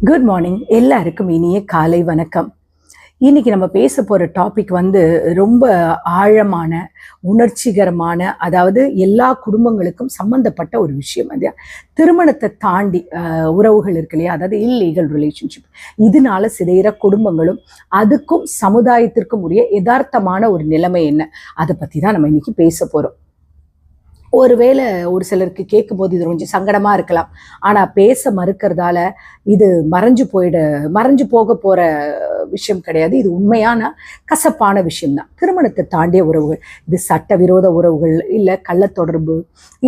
Good morning. எல்லாருக்கும் இனிய காலை வணக்கம். இன்னைக்கு நம்ம பேச போற டாபிக் ரொம்ப ஆழமான, உணர்ச்சிகரமான, அதாவது எல்லா குடும்பங்களுக்கும் சம்பந்தப்பட்ட ஒரு விஷயம். அது திருமணத்தை தாண்டி உறவுகள் இருக்கு இல்லையா, அதாவது இல்லீகல் ரிலேஷன்ஷிப். இதனால சிதையிற குடும்பங்களும் அதுக்கும் சமுதாயத்திற்கும் உரிய யதார்த்தமான ஒரு நிலைமை என்ன, அதை பத்தி தான் நம்ம இன்னைக்கு பேச போறோம். ஒருவேளை ஒரு சிலருக்கு கேட்கும்போது இது கொஞ்சம் சங்கடமா இருக்கலாம். ஆனா பேச மறுக்கிறதால இது மறைஞ்சு போக போற விஷயம் கிடையாது. இது உண்மையான கசப்பான விஷயம்தான். திருமணத்தை தாண்டிய உறவுகள், இது சட்டவிரோத உறவுகள், இல்ல கள்ளத்தொடர்பு,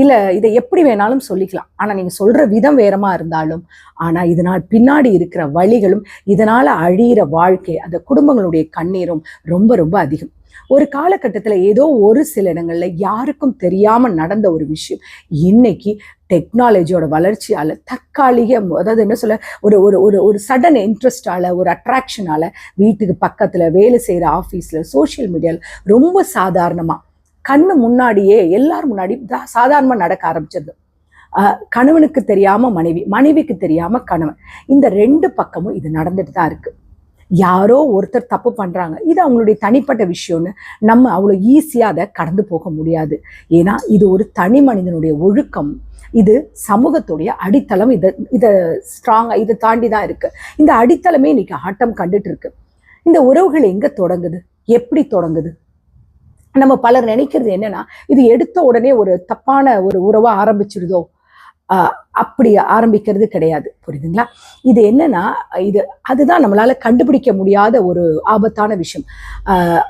இல்ல இதை எப்படி வேணாலும் சொல்லிக்கலாம். ஆனா நீங்க சொல்ற விதம் வேறமா இருந்தாலும், ஆனா இதனால் பின்னாடி இருக்கிற வழிகளும், இதனால அழியிற வாழ்க்கை, அந்த குடும்பங்களுடைய கண்ணீரும் ரொம்ப ரொம்ப அதிகம். ஒரு காலகட்டத்தில் ஏதோ ஒரு சில இடங்கள்ல யாருக்கும் தெரியாம நடந்த ஒரு விஷயம் இன்னைக்கு டெக்னாலஜியோட வளர்ச்சியால தற்காலிக, அதாவது என்ன சொல்ல, ஒரு ஒரு ஒரு ஒரு சடன் இன்ட்ரெஸ்டால, ஒரு அட்ராக்ஷனால வீட்டுக்கு பக்கத்துல வேலை செய்யற ஆஃபீஸ்ல, சோசியல் மீடியால ரொம்ப சாதாரணமா கண்ணு முன்னாடியே எல்லாரும் முன்னாடி சாதாரணமா நடக்க ஆரம்பிச்சது. கணவனுக்கு தெரியாம மனைவி, மனைவிக்கு தெரியாம கணவன், இந்த ரெண்டு பக்கமும் இது நடந்துட்டு தான் இருக்கு. யாரோ ஒருத்தர் தப்பு பண்றாங்க, இது அவங்களுடைய தனிப்பட்ட விஷயம்னு நம்ம அவ்வளோ ஈஸியா அதை கடந்து போக முடியாது. ஏன்னா இது ஒரு தனி மனிதனுடைய ஒழுக்கம், இது சமூகத்துடைய அடித்தளம். இதை ஸ்ட்ராங்கா இதை தாண்டி தான் இருக்கு. இந்த அடித்தளமே இன்னைக்கு ஆட்டம் கண்டுட்டு இருக்கு. இந்த உறவுகள் எங்க தொடங்குது, எப்படி தொடங்குது? நம்ம பலர் நினைக்கிறது என்னன்னா, இது எடுத்த உடனே ஒரு தப்பான ஒரு உறவா ஆரம்பிச்சிருதோ, அப்படி ஆரம்பிக்கிறது கிடையாது. புரியுதுங்களா? இது என்னன்னா, அதுதான் நம்மளால கண்டுபிடிக்க முடியாத ஒரு ஆபத்தான விஷயம்.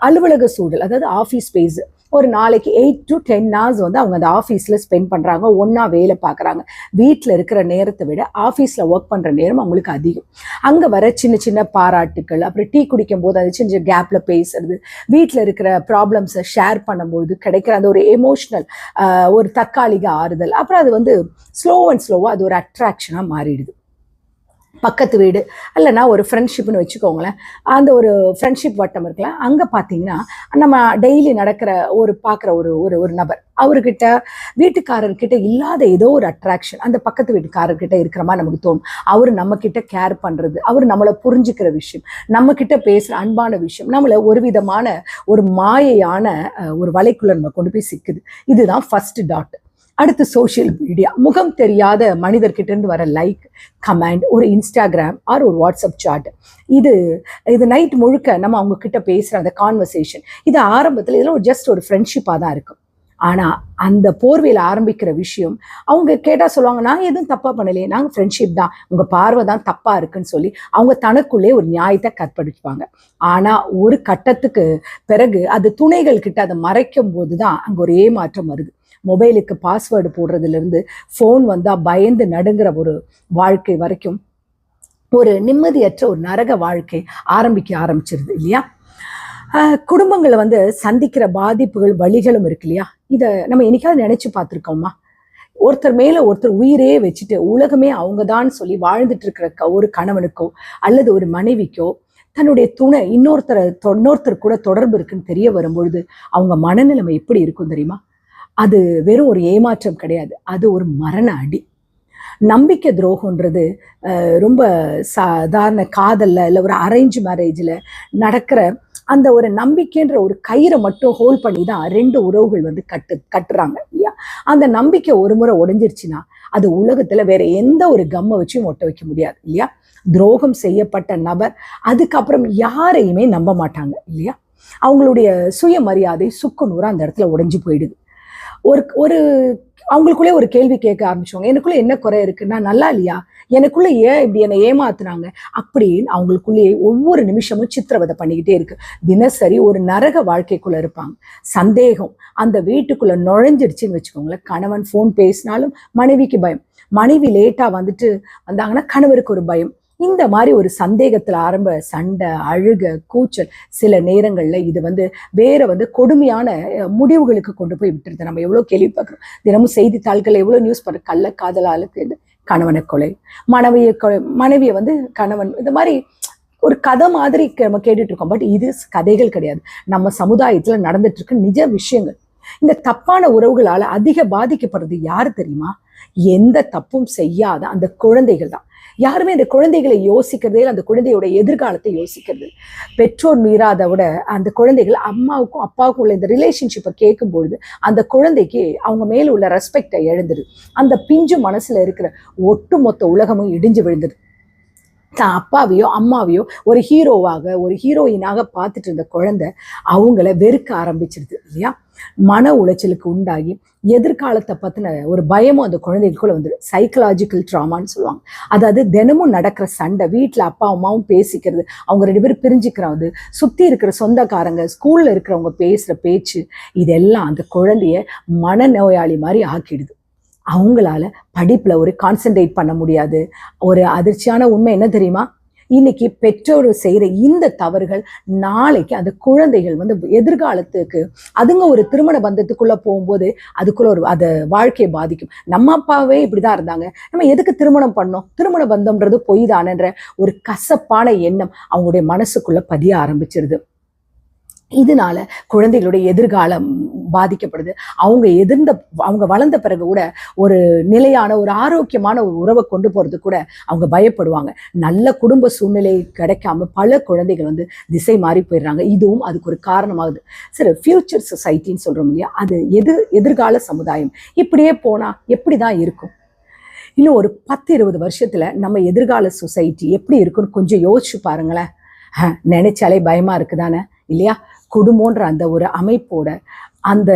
அலுவலக சூழல், அதாவது ஆஃபீஸ் ஸ்பேஸ், ஒரு நாளைக்கு 8 to 10 hours அவங்க அந்த ஆஃபீஸில் ஸ்பெண்ட் பண்ணுறாங்க, ஒன்றா வேலை பார்க்குறாங்க. வீட்டில் இருக்கிற நேரத்தை விட ஆஃபீஸில் ஒர்க் பண்ணுற நேரம் அவங்களுக்கு அதிகம். அங்கே வர சின்ன சின்ன பாராட்டுக்கள், அப்புறம் டீ குடிக்கும் போது அது சின்ன கேப்பில் பேசுறது, வீட்டில் இருக்கிற ப்ராப்ளம்ஸை ஷேர் பண்ணும்போது கிடைக்கிற அந்த ஒரு எமோஷ்னல், ஒரு தற்காலிக ஆறுதல், அப்புறம் அது ஸ்லோவாக அது ஒரு அட்ராக்ஷனாக மாறிடுது. பக்கத்து வீடு இல்லைன்னா ஒரு ஃப்ரெண்ட்ஷிப்னு வச்சுக்கோங்களேன், அந்த ஒரு ஃப்ரெண்ட்ஷிப் வட்டம் இருக்கலாம். அங்கே பார்த்தீங்கன்னா நம்ம டெய்லி பார்க்குற ஒரு நபர், அவர்கிட்ட வீட்டுக்காரர்கிட்ட இல்லாத ஏதோ ஒரு அட்ராக்ஷன் அந்த பக்கத்து வீட்டுக்காரர்கிட்ட இருக்கிற மாதிரி நமக்கு தோணும். அவர் நம்ம கிட்ட கேர் பண்ணுறது, அவர் நம்மளை புரிஞ்சுக்கிற விஷயம், நம்ம கிட்ட பேசுகிற அன்பான விஷயம் நம்மளை ஒரு விதமான ஒரு மாயையான ஒரு வலைக்குள்ள நம்ம கொண்டு போய் சிக்குது. இதுதான் ஃபர்ஸ்ட் டாட். அடுத்து சோசியல் மீடியா, முகம் தெரியாத மனிதர்கிட்ட இருந்து வர லைக், கமெண்ட், ஒரு இன்ஸ்டாகிராம் ஆர் ஒரு வாட்ஸ்அப் சாட், இது நைட் முழுக்க நம்ம அவங்க கிட்ட பேசுகிற அந்த கான்வர்சேஷன், இது ஆரம்பத்தில் இதெல்லாம் ஜஸ்ட் ஒரு ஃப்ரெண்ட்ஷிப்பாக தான் இருக்கும். ஆனால் அந்த போர்வையில் ஆரம்பிக்கிற விஷயம், அவங்க கேட்டால் சொல்லுவாங்க, நாங்கள் எதுவும் தப்பாக பண்ணலையே, நாங்கள் ஃப்ரெண்ட்ஷிப் தான், உங்கள் பார்வை தான் தப்பாக இருக்குன்னு சொல்லி அவங்க தனக்குள்ளே ஒரு நியாயத்தை கற்பழிப்பாங்க. ஆனால் ஒரு கட்டத்துக்கு பிறகு அது துணைகள் கிட்ட அதை மறைக்கும் போது தான் அங்கே ஒரு ஏமாற்றம் வருது. மொபைலுக்கு பாஸ்வேர்டு போடுறதுலேருந்து ஃபோன் வந்தால் பயந்து நடுங்கிற ஒரு வாழ்க்கை வரைக்கும் ஒரு நிம்மதியற்ற ஒரு நரக வாழ்க்கை ஆரம்பிச்சிருது இல்லையா? குடும்பங்களை சந்திக்கிற பாதிப்புகள், வழிகளும் இருக்கு இல்லையா? இதை நம்ம என்னைக்காவது நினைச்சு பார்த்துருக்கோமா? ஒருத்தர் மேல ஒருத்தர் உயிரே வச்சுட்டு உலகமே அவங்க தான் சொல்லி வாழ்ந்துட்டு இருக்கிற ஒரு கணவனுக்கோ அல்லது ஒரு மனைவிக்கோ தன்னுடைய துணை இன்னொருத்தர் கூட தொடர்பு இருக்குன்னு தெரிய வரும்பொழுது அவங்க மனநிலைமை எப்படி இருக்கும் தெரியுமா? அது வெறும் ஒரு ஏமாற்றம் கிடையாது, அது ஒரு மரண அடி. நம்பிக்கை துரோகம்ன்றது ரொம்ப சாதாரண காதல்ல இல்லை ஒரு அரேஞ்ச் மேரேஜில் நடக்கிற அந்த ஒரு நம்பிக்கைன்ற ஒரு கயிறை மட்டும் ஹோல்ட் பண்ணி தான் ரெண்டு உறவுகள் கட்டுறாங்க இல்லையா? அந்த நம்பிக்கை ஒரு முறை உடைஞ்சிருச்சுன்னா அது உலகத்துல வேற எந்த ஒரு கம்மை வச்சும் ஒட்ட வைக்க முடியாது இல்லையா? துரோகம் செய்யப்பட்ட நபர் அதுக்கப்புறம் யாரையுமே நம்ப மாட்டாங்க இல்லையா? அவங்களுடைய சுயமரியாதை சுக்குநூறா அந்த இடத்துல உடைஞ்சு போயிடுது. ஒரு அவங்களுக்குள்ளே ஒரு கேள்வி கேட்க ஆரம்பிச்சவங்க, எனக்குள்ள என்ன குறை இருக்கு, நான் நல்லா இல்லையா, எனக்குள்ள ஏன் இப்படி என்னை ஏமாத்துனாங்க அப்படின்னு அவங்களுக்குள்ளேயே ஒவ்வொரு நிமிஷமும் சித்திரவதை பண்ணிக்கிட்டே இருக்கு. தினசரி ஒரு நரக வாழ்க்கைக்குள்ள இருப்பாங்க. சந்தேகம் அந்த வீட்டுக்குள்ள நுழைஞ்சிடுச்சுன்னு வச்சுக்கோங்களேன். கணவன் ஃபோன் பேசினாலும் மனைவிக்கு பயம், மனைவி லேட்டா வந்தாங்கன்னா கணவருக்கு ஒரு பயம். இந்த மாதிரி ஒரு சந்தேகத்துல ஆரம்ப சண்டை, அழுக, கூச்சல், சில நேரங்கள்ல இது வேற கொடுமையான முடிவுகளுக்கு கொண்டு போய் விட்டுருது. நம்ம எவ்வளவு கேள்விப்படுறோம், தினமும் செய்தித்தாள்கள் எவ்வளவு நியூஸ் பண்ற, கள்ளக்காதலாளுக்கு கணவனை கொலை, மனைவியை கணவன், இந்த மாதிரி ஒரு கதை மாதிரி நம்ம கேட்டுட்டு இருக்கோம். பட் இது கதைகள் கிடையாது, நம்ம சமுதாயத்துல நடந்துட்டு இருக்க நிஜ விஷயங்கள். இந்த தப்பான உறவுகளால அதிக பாதிக்கப்படுறது யாரு தெரியுமா? எந்த தப்பும் செய்யாத அந்த குழந்தைகள் தான். யாருமே அந்த குழந்தைகளை யோசிக்கிறதே, அந்த குழந்தையோட எதிர்காலத்தை யோசிக்கிறது. பெற்றோர் மீறாத விட அந்த குழந்தைகள் அம்மாவுக்கும் அப்பாவுக்கும் உள்ள இந்த ரிலேஷன்ஷிப்பை கேட்கும் பொழுது அந்த குழந்தைக்கு அவங்க மேல உள்ள ரெஸ்பெக்டை இழந்துரு. அந்த பிஞ்சு மனசுல இருக்கிற ஒட்டுமொத்த உலகமும் இடிஞ்சு விழுந்துரு. தான் அப்பாவையோ அம்மாவையோ ஒரு ஹீரோவாக ஒரு ஹீரோயினாக பார்த்துட்டு இருந்த குழந்தை அவங்கள வெறுக்க ஆரம்பிச்சிருது இல்லையா? மன உளைச்சலுக்கு உண்டாகி எதிர்காலத்தை பற்றின ஒரு பயமும் அந்த குழந்தைக்குள்ள வந்துடும். சைக்கலாஜிக்கல் ட்ராமான்னு சொல்லுவாங்க. அதாவது தினமும் நடக்கிற சண்டை, வீட்டில் அப்பா அம்மாவும் பேசிக்கிறது, அவங்க 2 பேரும் பிரிஞ்சுக்கிறது, சுற்றி இருக்கிற சொந்தக்காரங்க, ஸ்கூலில் இருக்கிறவங்க பேசுகிற பேச்சு, இதெல்லாம் அந்த குழந்தைய மனநோயாளி மாதிரி ஆக்கிடுது. அவங்களால படிப்புல ஒரு கான்சென்ட்ரேட் பண்ண முடியாது. ஒரு அதிர்ச்சியான உண்மை என்ன தெரியுமா? இன்னைக்கு பெற்றோர் செய்யற இந்த தவறுகள் நாளைக்கு அந்த குழந்தைகள் எதிர்காலத்துக்கு அதுங்க ஒரு திருமண பந்தத்துக்குள்ள போகும்போது அதுக்குள்ள ஒரு அதை வாழ்க்கையை பாதிக்கும். நம்ம அப்பாவே இப்படிதான் இருந்தாங்க, நம்ம எதுக்கு திருமணம் பண்ணோம், திருமண பந்தம்ன்றது பொய் தானன்ற ஒரு கசப்பான எண்ணம் அவங்களுடைய மனசுக்குள்ள பதிய ஆரம்பிச்சிருது. இதனால குழந்தைகளுடைய எதிர்காலம் பாதிக்கப்படுது. அவங்க வளர்ந்த பிறகு கூட ஒரு நிலையான ஒரு ஆரோக்கியமான ஒரு உறவை கொண்டு போறது கூட அவங்க பயப்படுவாங்க. நல்ல குடும்ப சூழ்நிலை கிடைக்காம பல குழந்தைகள் திசை மாறி போயிடுறாங்க. இதுவும் அதுக்கு ஒரு காரணமாகுது. சரி, ஃபியூச்சர் சொசைட்டின்னு சொல்றோம் இல்லையா? அது எதிர்கால சமுதாயம் இப்படியே போனா எப்படிதான் இருக்கும்? இன்னும் ஒரு 10-20 வருஷத்துல நம்ம எதிர்கால சொசைட்டி எப்படி இருக்குன்னு கொஞ்சம் யோசிச்சு பாருங்களேன். நினைச்சாலே பயமா இருக்குதானே இல்லையா? குடும்பம்ன்ற அந்த ஒரு அமைப்போட அந்த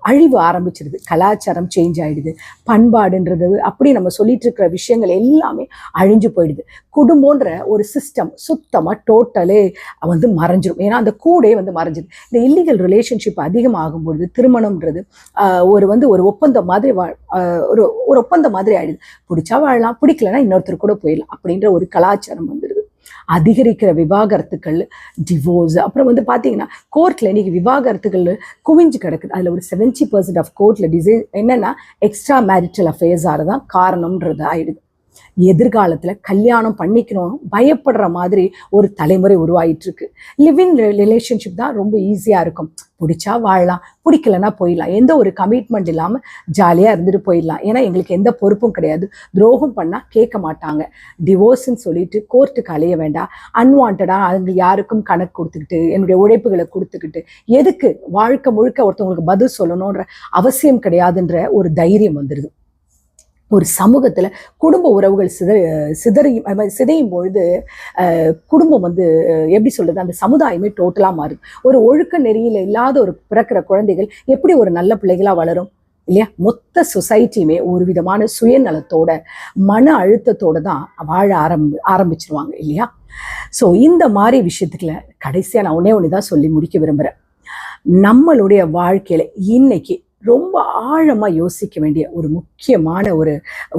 அழிவு ஆரம்பிச்சிருது. கலாச்சாரம் சேஞ்ச் ஆயிடுது. பண்பாடுன்றது அப்படி நம்ம சொல்லிட்டு இருக்கிற விஷயங்கள் எல்லாமே அழிஞ்சு போயிடுது. குடும்பம்ன்ற ஒரு சிஸ்டம் சுத்தமா டோட்டலே மறைஞ்சிடும். ஏன்னா அந்த கூடே மறைஞ்சிது. இந்த இல்லீகல் ரிலேஷன்ஷிப் அதிகமாகும் பொழுது திருமணம்ன்றது ஒரு ஒப்பந்தம் மாதிரி ஒரு ஒப்பந்தம் மாதிரி ஆயிடுது. பிடிச்சா வாழலாம், பிடிக்கலன்னா இன்னொருத்தர் கூட போயிடலாம் அப்படின்ற ஒரு கலாச்சாரம் வந்துடுது. அதிகரிக்கிற விவாகரத்துக்கள், டிவோர்ஸ், அப்புறம் பார்த்தீங்கன்னா கோர்ட்ல இன்னைக்கு விவாகரத்துகள் குவிஞ்சு கிடக்குது. அதுல ஒரு 70% ஆஃப் கோர்ட்ல என்னன்னா எக்ஸ்ட்ரா மேரிட்டல் அஃபேர்ஸால தான் காரணம்ன்றது ஆயிடுது. எதிர்காலத்துல கல்யாணம் பண்ணிக்கணும் பயப்படுற மாதிரி ஒரு தலைமுறை உருவாயிட்டு இருக்கு. லிவிங் ரிலேஷன்ஷிப் தான் ரொம்ப ஈஸியா இருக்கும். பிடிச்சா வாழலாம், பிடிக்கலன்னா போயிடலாம், எந்த ஒரு கமிட்மெண்ட் இல்லாம ஜாலியா இருந்துட்டு போயிடலாம். ஏன்னா எங்களுக்கு எந்த பொறுப்பும் கிடையாது, துரோகம் பண்ணா கேட்க மாட்டாங்க. டிவோர்ஸ்ன்னு சொல்லிட்டு கோர்ட்டுக்கு அலைய வேண்டாம், அன்வான்டா அவங்க யாருக்கும் கணக்கு கொடுத்துக்கிட்டு என்னுடைய உழைப்புகளை கொடுத்துக்கிட்டு எதுக்கு வாழ்க்கை முழுக்க ஒருத்தவங்களுக்கு பதில் சொல்லணும்ன்ற அவசியம் கிடையாதுன்ற ஒரு தைரியம் வந்துடுது. ஒரு சமூகத்துல குடும்ப உறவுகள் சிதையும் பொழுது குடும்பம் எப்படி சொல்றது, அந்த சமுதாயமே டோட்டலா மாறுது. ஒரு ஒழுக்க நெறியில இல்லாத ஒரு பிறக்கிற குழந்தைகள் எப்படி ஒரு நல்ல பிள்ளைகளா வளரும் இல்லையா? மொத்த சொசைட்டியுமே ஒரு விதமான சுயநலத்தோட மன அழுத்தத்தோட தான் வாழ ஆரம்பிச்சிருவாங்க இல்லையா? ஸோ இந்த மாதிரி விஷயத்துக்குள்ள கடைசியா நான் ஒண்ணுதான் சொல்லி முடிக்க விரும்புறேன். நம்மளுடைய வாழ்க்கையில இன்னைக்கு ரொம்ப ஆழமா யோசிக்க வேண்டிய ஒரு முக்கியமான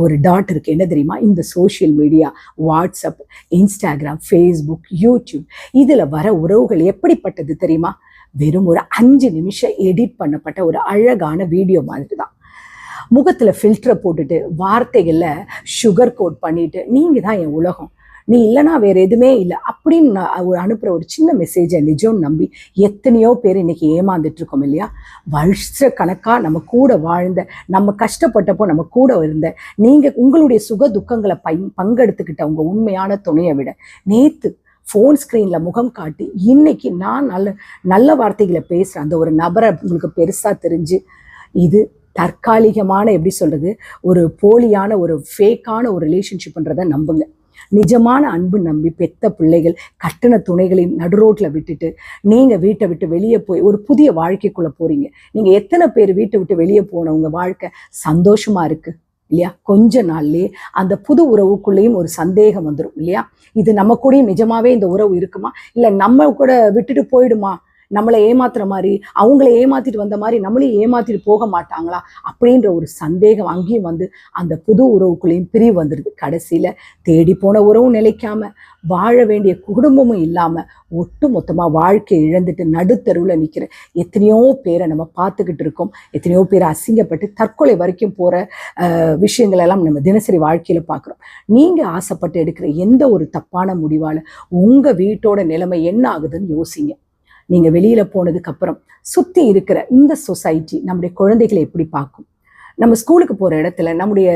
ஒரு டாட் இருக்கு. என்ன தெரியுமா? இந்த social media, WhatsApp, Instagram, Facebook, YouTube, இதுல வர உறவுகள் எப்படிப்பட்டது தெரியுமா? வெறும் ஒரு 5 நிமிஷம் எடிட் பண்ணப்பட்ட ஒரு அழகான வீடியோ மாதிரி தான். முகத்துல ஃபில்டரை போட்டுட்டு வார்த்தைகள்ல சுகர் கோட் பண்ணிட்டு நீங்க தான் என் உலகம், நீ இல்லைன்னா வேற எதுவுமே இல்லை அப்படின்னு அனுப்புற ஒரு சின்ன மெசேஜை நிஜம் நம்பி எத்தனையோ பேர் இன்னைக்கு ஏமாந்துட்டு இருக்கோம் இல்லையா? வருஷ கணக்கா நம்ம கூட வாழ்ந்த, நம்ம கஷ்டப்பட்டப்போ நம்ம கூட இருந்த நீங்க உங்களுடைய சுக துக்கங்களை பங்கெடுத்துக்கிட்ட உங்க உண்மையான துணையை விட நேத்து ஃபோன் ஸ்க்ரீன்ல முகம் காட்டி இன்னைக்கு நான் நல்ல வார்த்தைகளை பேசுறேன் அந்த ஒரு நபரை உங்களுக்கு பெருசா தெரிஞ்சு இது தற்காலிகமான எப்படி சொல்றது ஒரு போலியான ஒரு ஃபேக்கான ஒரு ரிலேஷன்ஷிப்ன்றதை நம்புங்க. நிஜமான அன்பு நம்பி பெத்த பிள்ளைகள் கட்டின துணைகளையும் நடுரோட்ல விட்டுட்டு நீங்க வீட்டை விட்டு வெளியே போய் ஒரு புதிய வாழ்க்கைக்குள்ள போறீங்க. நீங்க எத்தனை பேர் வீட்டை விட்டு வெளியே போனவங்க வாழ்க்கை சந்தோஷமா இருக்கு இல்லையா? கொஞ்ச நாள்லயே அந்த புது உறவுக்குள்ளேயும் ஒரு சந்தேகம் வந்துடும் இல்லையா? இது நம்ம கூடயும் நிஜமாவே இந்த உறவு இருக்குமா, இல்ல நம்ம கூட விட்டுட்டு போயிடுமா, நம்மளை ஏமாத்துற மாதிரி அவங்கள ஏமாத்திட்டு வந்த மாதிரி நம்மளையும் ஏமாத்திட்டு போக மாட்டாங்களா அப்படின்ற ஒரு சந்தேகம் அங்கேயும் அந்த புது உறவுக்குள்ளேயும் பிரிவு வந்துடுது. கடைசியில தேடி போன உறவும் நிலைக்காம வாழ வேண்டிய குடும்பமும் இல்லாம ஒட்டு மொத்தமா வாழ்க்கையை இழந்துட்டு நடுத்தருவுல நிக்கிற எத்தனையோ பேரை நம்ம பார்த்துக்கிட்டு இருக்கோம். எத்தனையோ பேரை அசிங்கப்பட்டு தற்கொலை வரைக்கும் போற விஷயங்கள் எல்லாம் நம்ம தினசரி வாழ்க்கையில பார்க்குறோம். நீங்க ஆசைப்பட்டு எடுக்கிற எந்த ஒரு தப்பான முடிவால உங்க வீட்டோட நிலைமை என்ன ஆகுதுன்னு யோசிங்க. நீங்க வெளியில போனதுக்கு அப்புறம் சுத்தி இருக்கிற இந்த சொசைட்டி நம்முடைய குழந்தைகளை எப்படி பார்க்கும், நம்ம ஸ்கூலுக்கு போகிற இடத்துல, நம்முடைய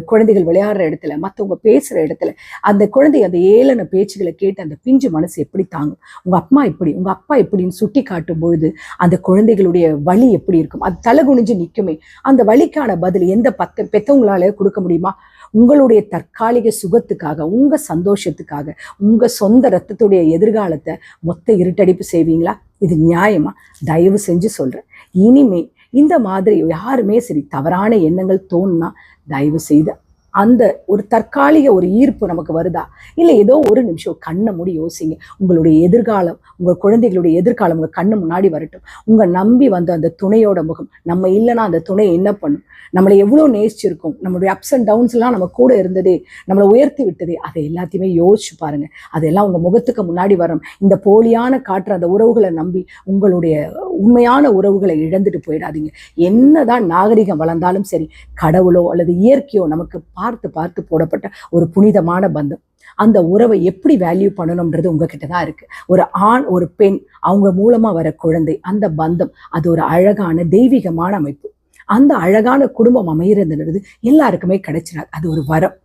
குழந்தைகள் விளையாடுற இடத்துல, மற்றவங்க பேசுகிற இடத்துல அந்த குழந்தை அந்த ஏளன பேச்சுகளை கேட்டு அந்த பிஞ்சு மனசு எப்படி தாங்கும்? உங்கள் அம்மா இப்படி, உங்கள் அப்பா இப்படின்னு சுட்டி காட்டும் பொழுது அந்த குழந்தைகளுடைய வலி எப்படி இருக்கும்? அது தலை குனிஞ்சு நிற்குமே. அந்த வலிக்கான பதில் எந்த பெத்தவங்களால கொடுக்க முடியுமா? உங்களுடைய தற்காலிக சுகத்துக்காக, உங்க சந்தோஷத்துக்காக, உங்க சொந்த ரத்தத்துடைய எதிர்காலத்தை மொத்த இருட்டடிப்பு செய்வீங்களா? இது நியாயமா? தயவு செஞ்சு சொல்றேன், இனிமே இந்த மாதிரி யாருமே சரி தவறான எண்ணங்கள் தோணுனா தயவு செய்து அந்த ஒரு தற்காலிக ஒரு ஈர்ப்பு நமக்கு வருதா, இல்லை ஏதோ ஒரு நிமிஷம் கண்ணை மூடி யோசிங்க. உங்களுடைய எதிர்காலம், உங்கள் குழந்தைகளுடைய எதிர்காலம் உங்கள் கண்ணு முன்னாடி வரட்டும். உங்கள் நம்பி வந்த அந்த துணையோட முகம், நம்ம இல்லைன்னா அந்த துணை என்ன பண்ணும்? நம்மளை எவ்வளோ நேசிச்சிருக்கோம், நம்மளுடைய அப்ஸ் அண்ட் டவுன்ஸ்லாம் நம்ம கூட இருந்ததே, நம்மளை உயர்த்தி விட்டதே, அதை எல்லாத்தையுமே யோசிச்சு பாருங்க. அதெல்லாம் உங்கள் முகத்துக்கு முன்னாடி வரும். இந்த போலியான காட்டுற அந்த உறவுகளை நம்பி உங்களுடைய உண்மையான உறவுகளை இழந்துட்டு போயிடாதீங்க. என்னதான் நாகரிகம் வளர்ந்தாலும் சரி, கடவுளோ அல்லது இயற்கையோ நமக்கு பார்த்து பார்த்து போடப்பட்ட ஒரு புனிதமான பந்தம். அந்த உறவை எப்படி வேல்யூ பண்ணணும்ன்றது உங்ககிட்ட தான் இருக்கு. ஒரு ஆண் ஒரு பெண், அவங்க மூலமா வர குழந்தை, அந்த பந்தம் அது ஒரு அழகான தெய்வீகமான அமைப்பு. அந்த அழகான குடும்பம் அமைகிறதுன்றது எல்லாருக்குமே கிடைச்சிடாது, அது ஒரு வரம்.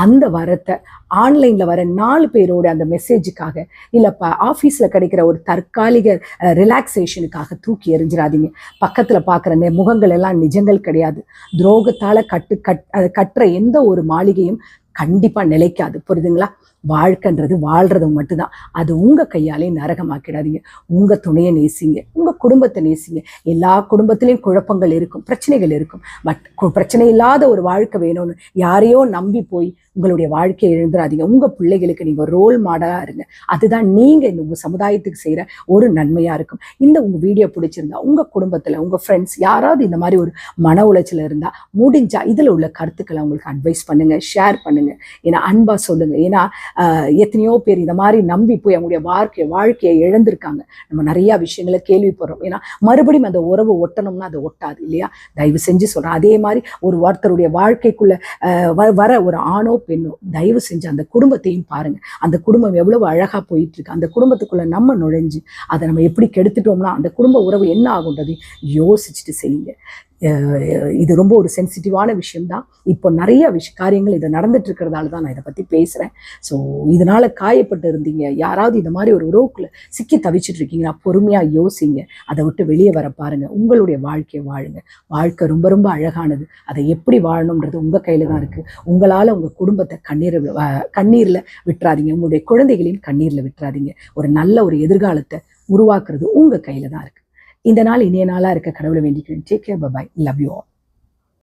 அந்த வரத்தை ஆன்லைன்ல வர 4 பேரோட அந்த மெசேஜுக்காக, இல்லப்பா ஆஃபீஸில் கிடைக்கிற ஒரு தற்காலிக ரிலாக்ஸேஷனுக்காக தூக்கி எறிஞ்சிடாதீங்க. பக்கத்தில் பார்க்குற முகங்கள் எல்லாம் நிஜங்கள் கிடையாது. துரோகத்தால் கட்டுற எந்த ஒரு மாளிகையும் கண்டிப்பாக நிலைக்காது. புரியுதுங்களா? வாழ்க்கைன்றது வாழ்றது மட்டும்தான். அது உங்கள் கையாலே நரகமாக்கிடாதீங்க. உங்கள் துணையை நேசிங்க, உங்கள் குடும்பத்தை நேசிங்க. எல்லா குடும்பத்திலையும் குழப்பங்கள் இருக்கும், பிரச்சனைகள் இருக்கும். பட் பிரச்சனை இல்லாத ஒரு வாழ்க்கை வேணும்னு யாரையோ நம்பி போய் உங்களுடைய வாழ்க்கையை எழுந்துடாதீங்க. உங்கள் பிள்ளைகளுக்கு நீங்கள் ரோல் மாடலாக இருங்க. அதுதான் நீங்கள் இந்த உங்கள் சமுதாயத்துக்கு செய்கிற ஒரு நன்மையாக இருக்கும். இந்த உங்கள் வீடியோ பிடிச்சிருந்தா உங்கள் குடும்பத்தில் உங்கள் ஃப்ரெண்ட்ஸ் யாராவது இந்த மாதிரி ஒரு மன உளைச்சல் இருந்தால் முடிஞ்சால் இதில் உள்ள கருத்துக்களை அவங்களுக்கு அட்வைஸ் பண்ணுங்கள், ஷேர் பண்ணுங்கள். ஏன்னா அன்பாக சொல்லுங்கள். ஏன்னா எத்தனையோ பேர் இந்த மாதிரி நம்பி போய் அவங்களுடைய வாழ்க்கையை இழந்திருக்காங்க. நம்ம நிறையா விஷயங்களை கேள்விப்படுறோம். ஏன்னா மறுபடியும் அந்த உறவு ஒட்டணும்னா அது ஒட்டாது இல்லையா? தயவு செஞ்சு சொல்கிறேன். அதே மாதிரி ஒருத்தருடைய வாழ்க்கைக்குள்ளே வர ஒரு ஆணோ பெண்ணோ தயவு செஞ்சு அந்த குடும்பத்தையும் பாருங்க. அந்த குடும்பம் எவ்வளவு அழகா போயிட்டு இருக்கு. அந்த குடும்பத்துக்குள்ள நம்ம நுழைஞ்சு அதை நம்ம எப்படி கெடுத்துட்டோம்னா அந்த குடும்ப உறவு என்ன ஆகுன்றது யோசிச்சுட்டு செய்யுங்க. இது ரொம்ப ஒரு சென்சிட்டிவான விஷயம்தான். இப்போ நிறைய காரியங்கள் இது நடந்துட்டு இருக்கிறதால தான் நான் இதை பற்றி பேசுகிறேன். ஸோ இதனால் காயப்பட்டு இருந்தீங்க, யாராவது இந்த மாதிரி ஒரு உறவுக்குள்ள சிக்கி தவிச்சிட்டு இருக்கீங்கன்னா பொறுமையாக யோசிங்க. அதை விட்டு வெளியே வர பாருங்கள். உங்களுடைய வாழ்க்கையை வாழுங்க. வாழ்க்கை ரொம்ப ரொம்ப அழகானது. அதை எப்படி வாழணுன்றது உங்கள் கையில் தான் இருக்குது. உங்களால் உங்கள் குடும்பத்தை கண்ணீரில் விட்டுறாதீங்க. உங்களுடைய குழந்தைகளையும் கண்ணீரில் விட்டுறாதீங்க. ஒரு நல்ல ஒரு எதிர்காலத்தை உருவாக்குறது உங்கள் கையில் தான் இருக்குது. இந்த நாள் இனிய நாளாக இருக்க கடவுளை வேண்டிக்கிறேன். Take care, bye, love you all.